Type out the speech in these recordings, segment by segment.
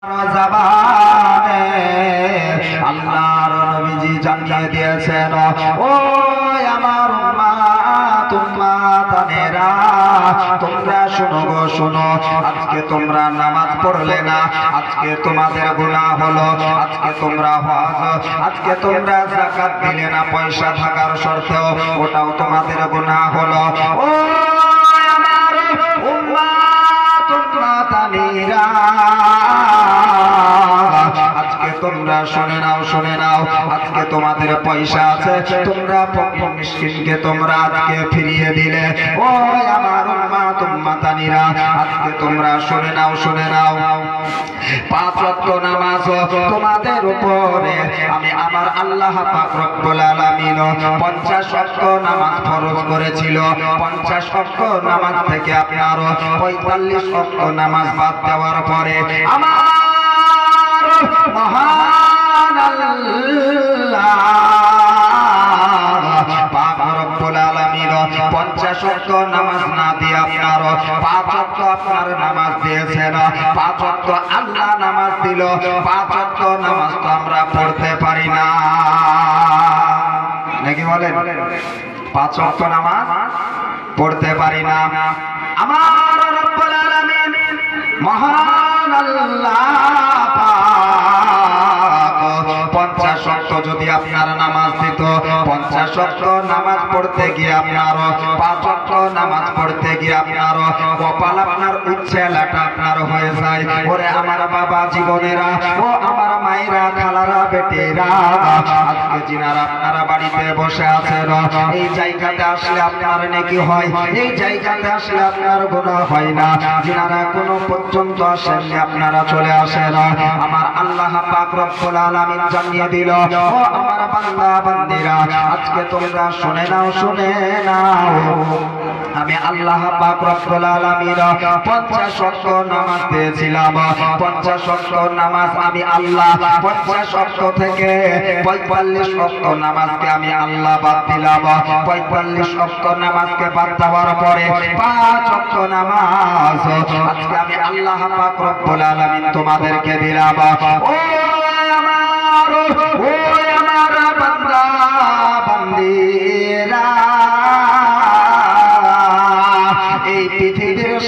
জবানে আল্লাহর নবীজি জানিয়ে দিয়েছেন, ও আমার উম্মাত উম্মাতানেরা, তোমরা শোনো গো শোনো, আজকে তোমরা নামাজ পড়লে না, আজকে তোমাদের গুনাহ হলো। আজকে তোমরা হজ, আজকে তোমরা যাকাত দিলে না পয়সা থাকার শর্তেও, ওটাও তোমাদের গুনাহ হলো। ও আমার উম্মাত উম্মাতানেরা, আজকে তোমরা শুনে নাও শুনে নাও, আজকে তোমাদের পয়সা আছে, তোমরা ফকির মিসকিনকে তোমরা আজকে ফিরিয়ে দিলে। ও আমার উম্মাত উম্মাতানিরা, আজকে তোমরা শুনে নাও শুনে নাও, 5 ওয়াক্ত নামাজ তোমাদের উপরে আমি আমার আল্লাহ পাক রব্বুল আলামিন 50 ওয়াক্ত নামাজ ফরজ করেছিল। 50 ওয়াক্ত নামাজ থেকে আপনার 45 ওয়াক্ত নামাজ বাদ দেওয়ার পরে আমার মহান আল্লাহ পাক রব্বুল আলামিন 50 ওয়াক্ত নামাজ না দিয়ে আপনার 5 ওয়াক্ত আপনার নামাজ দিয়েছেন। 5 ওয়াক্ত আল্লাহ নামাজ দিল, 5 ওয়াক্ত নামাজ তো আমরা পড়তে পারি না, নাকি বলেন? 5 ওয়াক্ত নামাজ পড়তে পারি না। আমার রব্বুল আলামিন মহান আল্লাহ 50 ওয়াক্ত যদি আপনার নামাজ দিত, 50 ওয়াক্ত নামাজ পড়তে গিয়ে আপনার 5 ওয়াক্ত নামাজ পড়তে গিয়ে আপনার কপাল আপনার উচ্ছেলাটা আপনার হয়ে যায়। ওরে আমার বাবা জীবনেরা, ও আমার মায়েরা, খালারা, বেটেরা, আজকে যিনারা আপনারা বাড়িতে বসে আছেন, এই জায়গাতে আসলে আপনার নেকি হয়, এই জায়গাতে আসলে আপনার গুনাহ হয় না। যিনারা কোনো পর্যন্ত আসেননি আপনারা চলে আসেন। আমার আল্লাহ পাক রব্বুল আলামিন জানিয়ে দিল, ও আমার বান্দা বান্দিরা, আজকে তোমরা শুনে নাও শুনে নাও, আমি আল্লাহ পাক রব্বুল আলামিন 50 ওয়াক্ত নামাজ দিয়েছিলাম। 50 ওয়াক্ত নামাজ আমি আল্লাহ 50 ওয়াক্ত থেকে 45 ওয়াক্ত নামাজকে আমি আল্লাহ বাদ দিলাম। 45 ওয়াক্ত নামাজকে বাদ দেওয়ার পরে 5 ওয়াক্ত নামাজ আজকে আমি আল্লাহ পাক রব্বুল আলামিন তোমাদেরকে দিলাম। ও আমার বান্দা বান্দিরা, এই পৃথিবীর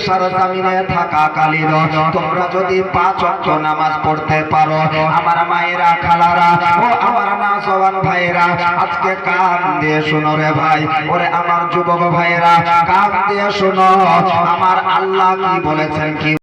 সারজামিনে থাকাকালীন তোমরা যদি 5 ওয়াক্ত নামাজ পড়তে পারো, আমার মায়েরা, খালারা, ও আমার নওজওয়ান ভাইরা, আজকে কান দিয়ে শোনো রে ভাই, ওরে আমার যুবক ভাইরা, কান দিয়ে শোনো, আমার আল্লাহ কি বলেছেন, কি